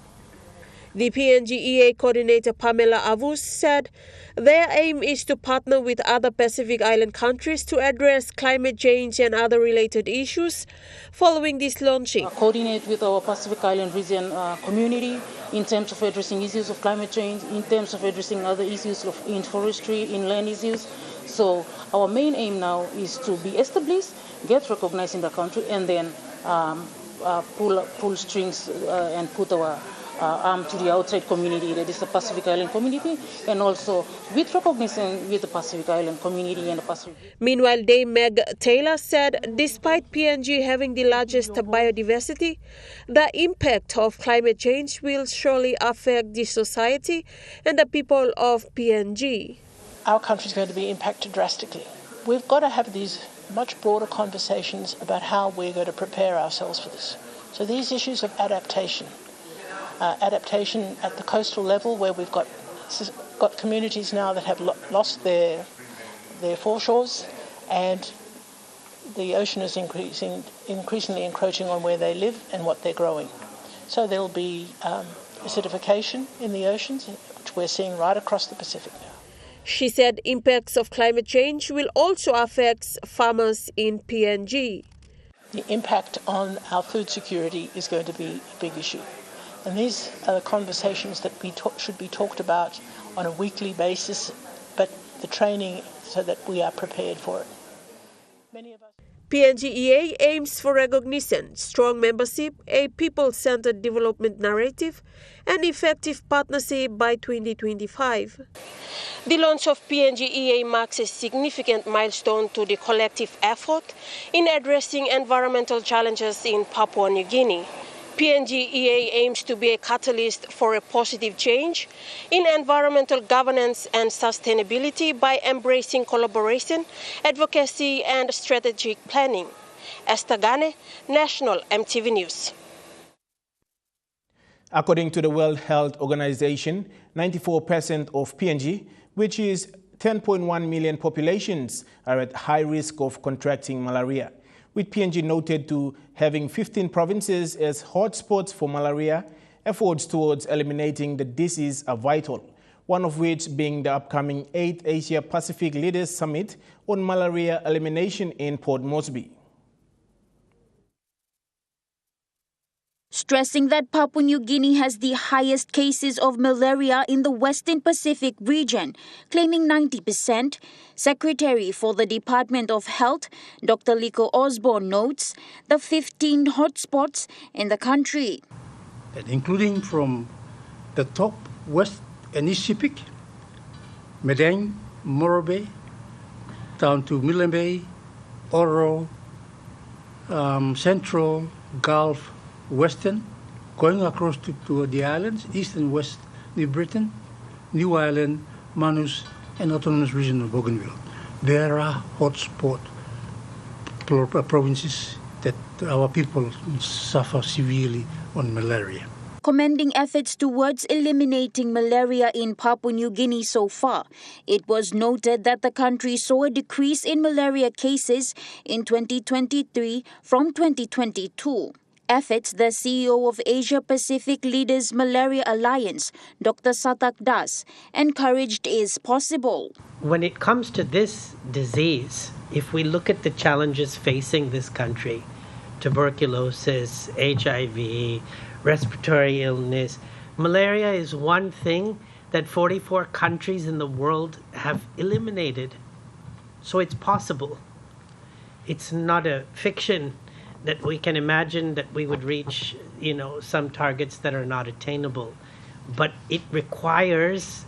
The PNG-EA coordinator Pamela Avus said their aim is to partner with other Pacific Island countries to address climate change and other related issues following this launching. Coordinate with our Pacific Island region community in terms of addressing issues of climate change, in terms of addressing other issues in forestry, in land issues. So our main aim now is to be established, get recognized in the country, and then pull strings and put our arm to the outside community, that is the Pacific Island community, and also with recognition with the Pacific Island community and the Pacific. Meanwhile, Dame Meg Taylor said despite PNG having the largest biodiversity, the impact of climate change will surely affect the society and the people of PNG. Our country is going to be impacted drastically. We've got to have these much broader conversations about how we're going to prepare ourselves for this. So these issues of adaptation at the coastal level, where we've got communities now that have lost their foreshores, and the ocean is increasingly encroaching on where they live and what they're growing. So there'll be acidification in the oceans, which we're seeing right across the Pacific now. She said impacts of climate change will also affect farmers in PNG. The impact on our food security is going to be a big issue. And these are the conversations that should be talked about on a weekly basis, but the training so that we are prepared for it. PNG-EA aims for recognition, strong membership, a people-centered development narrative, and effective partnership by 2025. The launch of PNG-EA marks a significant milestone to the collective effort in addressing environmental challenges in Papua New Guinea. PNG-EA aims to be a catalyst for a positive change in environmental governance and sustainability by embracing collaboration, advocacy, and strategic planning. Esther Gane, National EMTV News. According to the World Health Organization, 94% of PNG, which is 10.1 million populations, are at high risk of contracting malaria, with PNG noted to having 15 provinces as hotspots for malaria. Efforts towards eliminating the disease are vital, one of which being the upcoming 8th Asia-Pacific Leaders Summit on malaria elimination in Port Moresby. Stressing that Papua New Guinea has the highest cases of malaria in the Western Pacific region, claiming 90%, Secretary for the Department of Health, Dr. Liko Osborne, notes the 15 hotspots in the country. Including from the top West and East Pacific, Madang, Morobe, down to Milne Bay, Oro, Central, Gulf, Western, going across to the islands, East and West New Britain, New Ireland, Manus, and Autonomous Region of Bougainville. There are hotspot provinces that our people suffer severely on malaria. commending efforts towards eliminating malaria in Papua New Guinea so far. It was noted that the country saw a decrease in malaria cases in 2023 from 2022. Efforts the CEO of Asia Pacific Leaders Malaria Alliance, Dr. Satak Das, encouraged is possible. When it comes to this disease, if we look at the challenges facing this country, tuberculosis, HIV, respiratory illness, malaria is one thing that 44 countries in the world have eliminated. So it's possible. It's not a fiction that we can imagine that we would reach, some targets that are not attainable. But it requires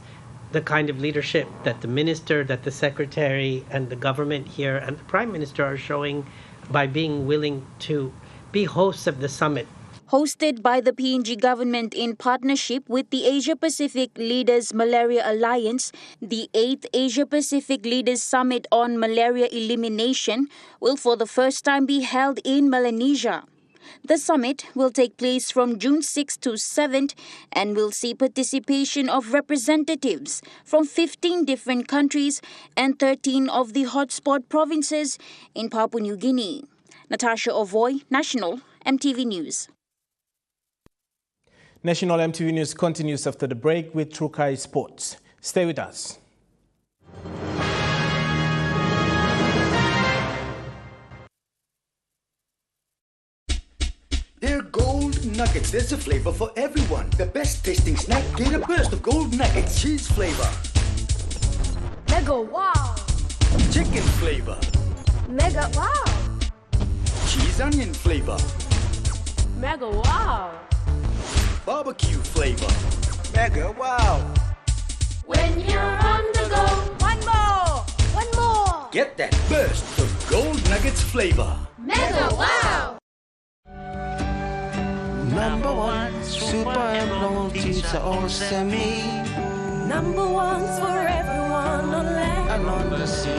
the kind of leadership that the minister, that the secretary, and the government here, and the prime minister are showing by being willing to be hosts of the summit. Hosted by the PNG government in partnership with the Asia Pacific Leaders Malaria Alliance, the 8th Asia Pacific Leaders Summit on Malaria Elimination will for the first time be held in Melanesia. The summit will take place from June 6 to 7th and will see participation of representatives from 15 different countries and 13 of the hotspot provinces in Papua New Guinea. Natasha Ovoy, National MTV News. National MTV News continues after the break with Trukai Sports. Stay with us. They're gold nuggets. There's a flavor for everyone. The best tasting snack. Get a burst of gold nuggets. Cheese flavor. Mega wow. Chicken flavor. Mega wow. Cheese onion flavor. Mega wow. Barbecue flavor. Mega wow. When you're on the go, one more. One more. Get that burst of gold nuggets flavor. Mega wow. Number one, super emojis are all semi. Number ones for everyone on land and on the sea.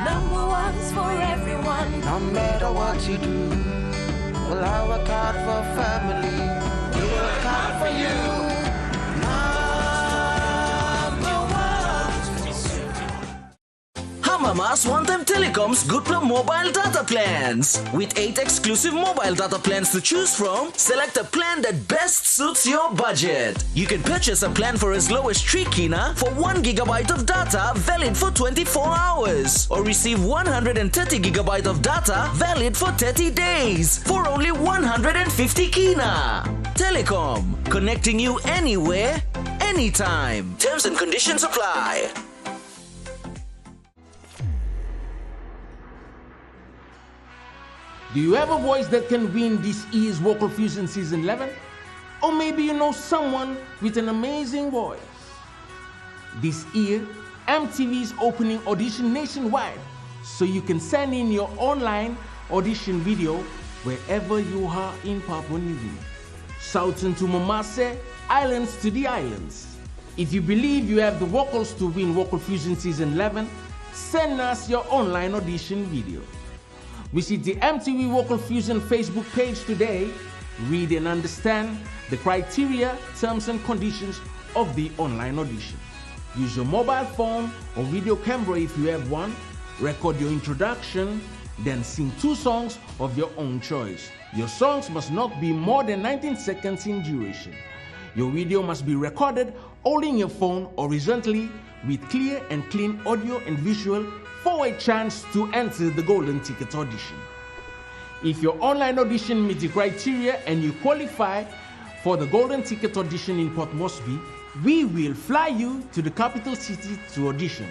Number ones for everyone. No matter what you do, well, I work hard for family. We work hard for you. Mamas One Time Telecom's Good Plum mobile data plans. With 8 exclusive mobile data plans to choose from, select a plan that best suits your budget. You can purchase a plan for as low as 3 kina for 1 gigabyte of data valid for 24 hours. Or receive 130 gigabyte of data valid for 30 days for only 150 kina. Telecom, connecting you anywhere, anytime. Terms and conditions apply. Do you have a voice that can win this year's Vocal Fusion Season 11? Or maybe you know someone with an amazing voice. This year, MTV is opening audition nationwide, so you can send in your online audition video wherever you are in Papua New Guinea. Southern to Mamase, islands to the islands. If you believe you have the vocals to win Vocal Fusion Season 11, send us your online audition video. Visit the MTV Vocal Fusion Facebook page today. Read and understand the criteria, terms and conditions of the online audition. Use your mobile phone or video camera if you have one. Record your introduction, then sing 2 songs of your own choice. Your songs must not be more than 19 seconds in duration. Your video must be recorded holding your phone horizontally with clear and clean audio and visual for a chance to enter the Golden Ticket audition. If your online audition meets the criteria and you qualify for the Golden Ticket audition in Port Moresby, we will fly you to the capital city to audition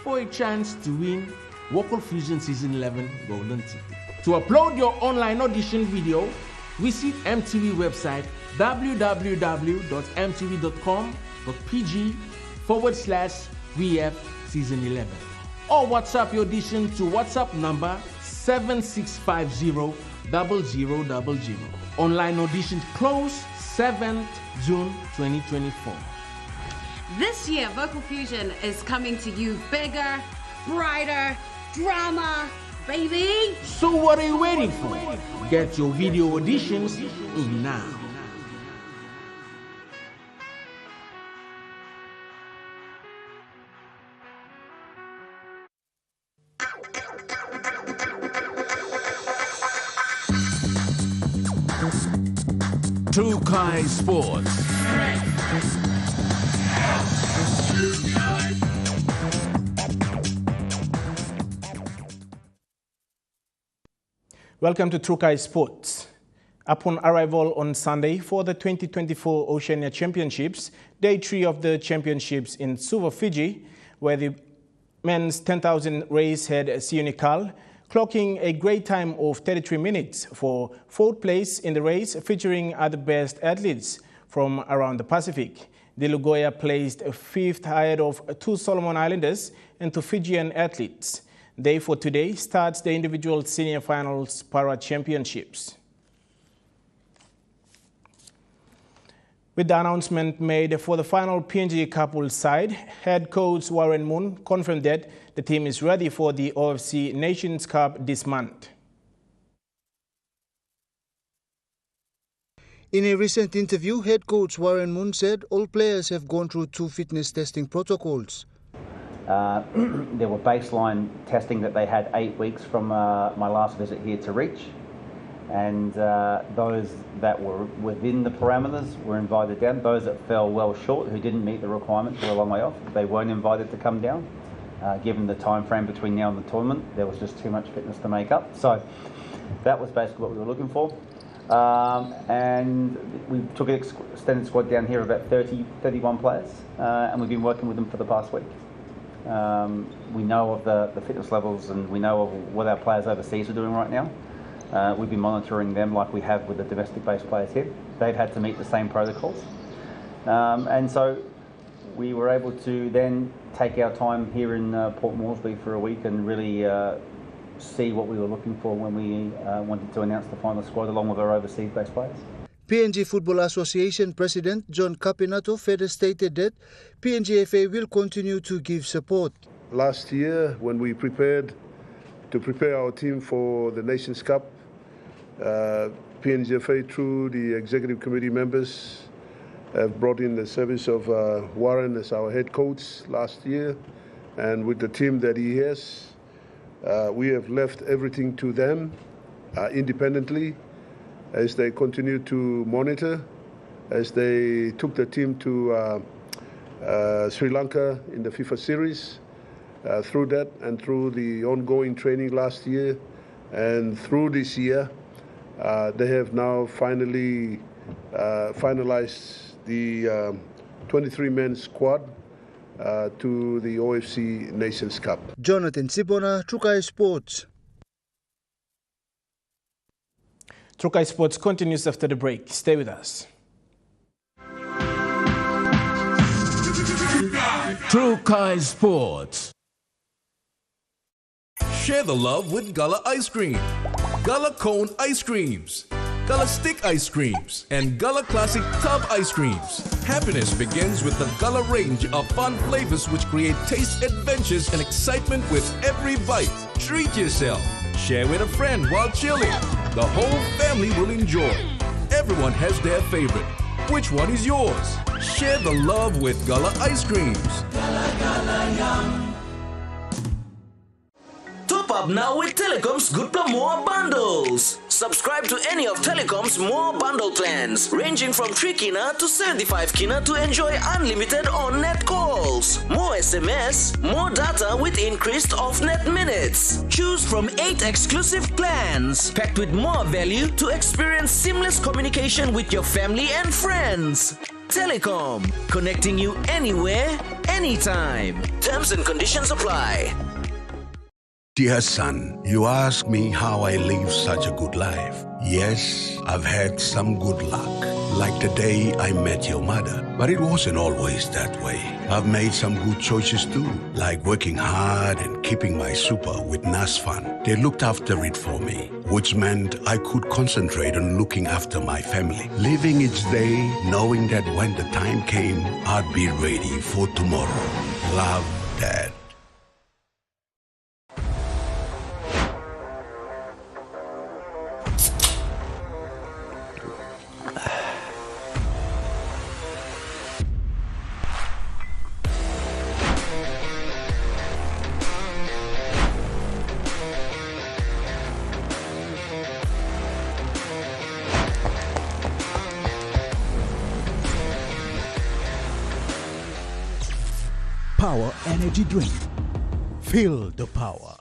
for a chance to win Vocal Fusion Season 11 Golden Ticket. To upload your online audition video, visit MTV website www.mtv.com.pg/VF Season 11. Or WhatsApp your audition to WhatsApp number 7650-0000. Online auditions close 7th June 2024. This year, Vocal Fusion is coming to you bigger, brighter, drama, baby! So what are you waiting for? Get your video auditions in now. Trukai Sports. Welcome to Trukai Sports. Upon arrival on Sunday for the 2024 Oceania Championships, Day 3 of the championships in Suva, Fiji, where the men's 10,000 race had Sionikal, clocking a great time of 33 minutes for fourth place in the race, featuring other best athletes from around the Pacific. The Lugoya placed fifth ahead of two Solomon Islanders and two Fijian athletes. Day for today starts the individual senior finals para championships. With the announcement made for the final PNG couple side, head coach Warren Moon confirmed that the team is ready for the OFC Nations Cup this month. In a recent interview, head coach Warren Moon said all players have gone through 2 fitness testing protocols. There were baseline testing that they had 8 weeks from my last visit here to Reach, and those that were within the parameters were invited down. Those that fell well short, who didn't meet the requirements, were a long way off. They weren't invited to come down. Given the time frame between now and the tournament, there was just too much fitness to make up. So that was basically what we were looking for. And we took an extended squad down here, about 31 players, and we've been working with them for the past week. We know of the fitness levels, and we know of what our players overseas are doing right now. We've been monitoring them like we have with the domestic-based players here. They've had to meet the same protocols. And so we were able to then take our time here in Port Moresby for a week and really see what we were looking for when we wanted to announce the final squad along with our overseas-based players. PNG Football Association President John Capinato further stated that PNGFA will continue to give support. Last year, when we prepare our team for the Nations Cup, PNGFA, through the executive committee members, have brought in the service of Warren as our head coach last year, and with the team that he has, we have left everything to them independently as they continue to monitor, as they took the team to Sri Lanka in the FIFA series. Through that and through the ongoing training last year and through this year, they have now finally finalized the 23-man squad to the OFC Nations Cup. Jonathan Sibona, Trukai Sports. Trukai Sports continues after the break. Stay with us. Trukai Sports. Share the love with Gullah Ice Cream, Gullah Cone Ice Creams, Gullah Stick Ice Creams, and Gullah Classic Tub Ice Creams. Happiness begins with the Gullah range of fun flavors which create taste adventures and excitement with every bite. Treat yourself. Share with a friend while chilling. The whole family will enjoy. Everyone has their favorite. Which one is yours? Share the love with Gullah Ice Creams. Gullah, Gullah, yum. Top up now with Telecom's Good Plus More bundles. Subscribe to any of Telecom's more bundle plans, ranging from 3 kina to 75 kina to enjoy unlimited on-net calls, more SMS, more data with increased off-net minutes. Choose from 8 exclusive plans, packed with more value to experience seamless communication with your family and friends. Telecom, connecting you anywhere, anytime. Terms and conditions apply. Dear son, you ask me how I live such a good life. Yes, I've had some good luck, like the day I met your mother. But it wasn't always that way. I've made some good choices too, like working hard and keeping my super with NASFAN. They looked after it for me, which meant I could concentrate on looking after my family. Living each day, knowing that when the time came, I'd be ready for tomorrow. Love, Dad. Power Energy Drink. Feel the power.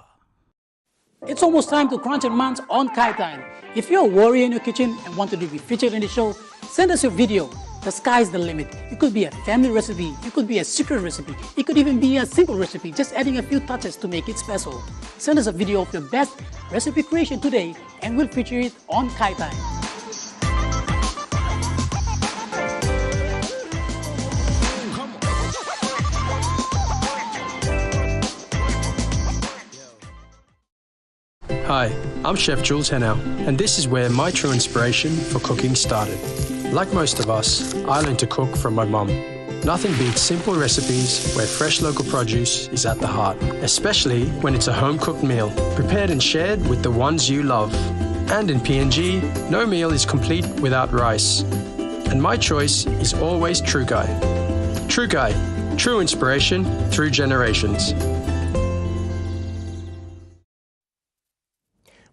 It's almost time to crunch and munch on Kai Time. If you're a warrior in your kitchen and wanted to be featured in the show, send us your video. The sky's the limit. It could be a family recipe, it could be a secret recipe, it could even be a simple recipe, just adding a few touches to make it special. Send us a video of your best recipe creation today and we'll feature it on Kai Time. Hi, I'm Chef Jules Henao, and this is where my true inspiration for cooking started. Like most of us, I learned to cook from my mum. Nothing beats simple recipes where fresh local produce is at the heart, especially when it's a home-cooked meal, prepared and shared with the ones you love. And in PNG, no meal is complete without rice. And my choice is always True Guy. True Guy, true inspiration through generations.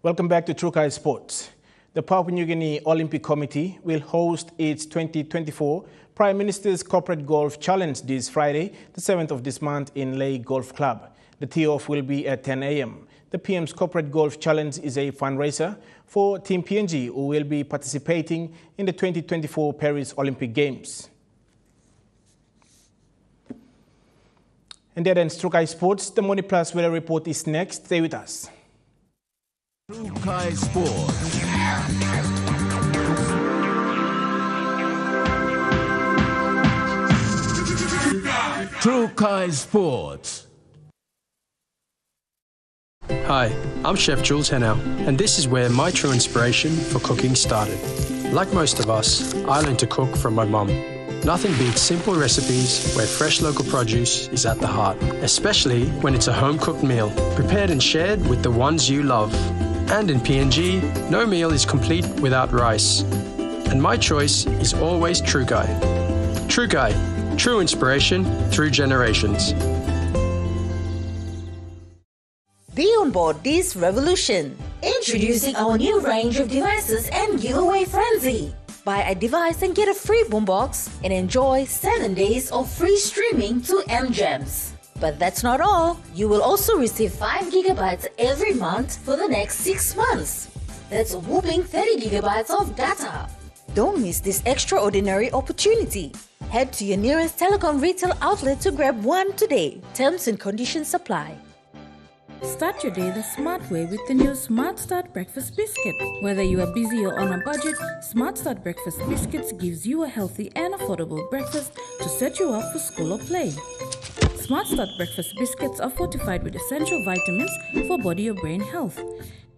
Welcome back to True Kai Sports. The Papua New Guinea Olympic Committee will host its 2024 Prime Minister's Corporate Golf Challenge this Friday, the 7th of this month in Lei Golf Club. The tee-off will be at 10 a.m. The PM's Corporate Golf Challenge is a fundraiser for Team PNG, who will be participating in the 2024 Paris Olympic Games. And that ends True Kai Sports. The Money Plus weather report is next. Stay with us. True Kai Sports. True Kai Sports. Hi, I'm Chef Jules Henao, and this is where my true inspiration for cooking started. Like most of us, I learned to cook from my mum. Nothing beats simple recipes where fresh local produce is at the heart, especially when it's a home-cooked meal, prepared and shared with the ones you love. And in PNG, no meal is complete without rice. And my choice is always True Guy. True Guy, true inspiration through generations. Be on board this revolution. Introducing our new range of devices and giveaway frenzy. Buy a device and get a free boombox and enjoy 7 days of free streaming to MGEMS. But that's not all. You will also receive 5 gigabytes every month for the next 6 months. That's a whopping 30 gigabytes of data. Don't miss this extraordinary opportunity. Head to your nearest telecom retail outlet to grab one today. Terms and conditions apply. Start your day the smart way with the new Smart Start Breakfast Biscuit. Whether you are busy or on a budget, Smart Start Breakfast Biscuits gives you a healthy and affordable breakfast to set you up for school or play. Smart Start Breakfast Biscuits are fortified with essential vitamins for body or brain health.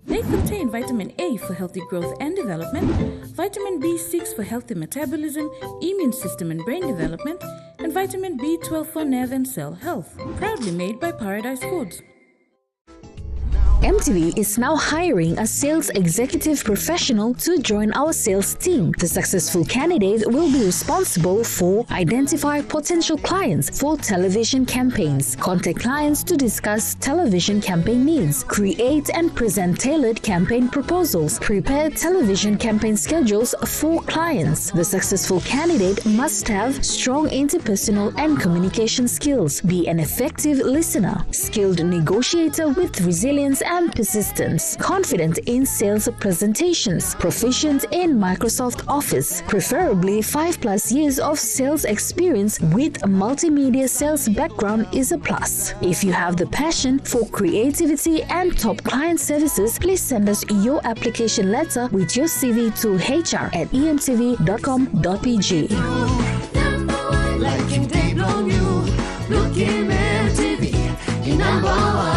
They contain vitamin A for healthy growth and development, vitamin B6 for healthy metabolism, immune system and brain development, and vitamin B12 for nerve and cell health. Proudly made by Paradise Foods. EMTV is now hiring a sales executive professional to join our sales team. The successful candidate will be responsible for identify potential clients for television campaigns, contact clients to discuss television campaign needs, create and present tailored campaign proposals, prepare television campaign schedules for clients. The successful candidate must have strong interpersonal and communication skills, be an effective listener, skilled negotiator with resilience and persistence, confident in sales presentations, proficient in Microsoft Office, preferably 5+ years of sales experience with a multimedia sales background is a plus. If you have the passion for creativity and top client services, please send us your application letter with your CV to hr@emtv.com.pg. Number one.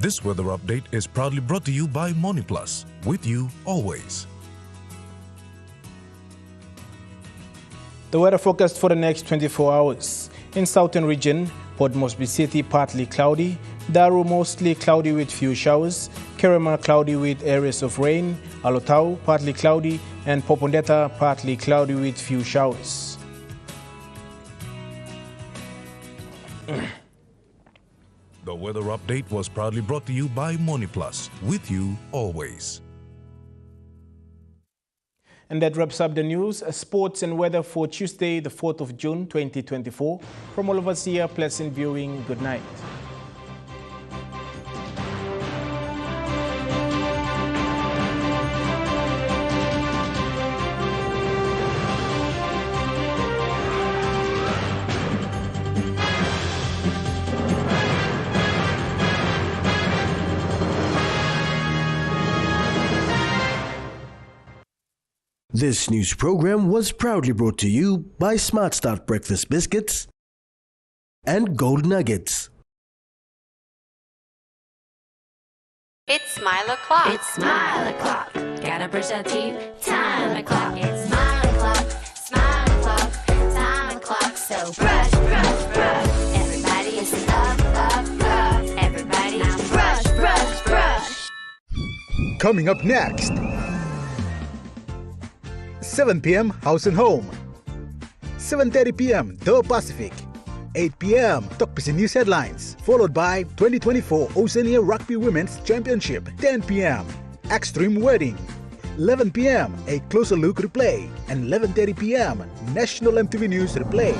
This weather update is proudly brought to you by Money Plus, with you always. The weather forecast for the next 24 hours. In southern region, Port Moresby City partly cloudy, Daru mostly cloudy with few showers, Kerema cloudy with areas of rain, Alotau partly cloudy, and Popondetta partly cloudy with few showers. The weather update was proudly brought to you by MoneyPlus, with you always. And that wraps up the news, sports and weather for Tuesday, the 4th of June, 2024. From all of us here, pleasant viewing. Good night. This news program was proudly brought to you by Smart Start Breakfast Biscuits and Gold Nuggets. It's Smile O'Clock. It's Smile O'Clock. Gotta brush our teeth. Time o'clock. It's Smile O'Clock. Smile O'Clock. Time o'clock. So brush, brush, brush. Everybody is up, up, up. Everybody now brush, brush, brush. Coming up next. 7 p.m. House and Home. 7:30 p.m. The Pacific. 8 p.m. Tokpisi News Headlines, followed by 2024 Oceania Rugby Women's Championship. 10 p.m. Extreme Wedding. 11 p.m. A Closer Look replay. And 11:30 p.m. National MTV News replay.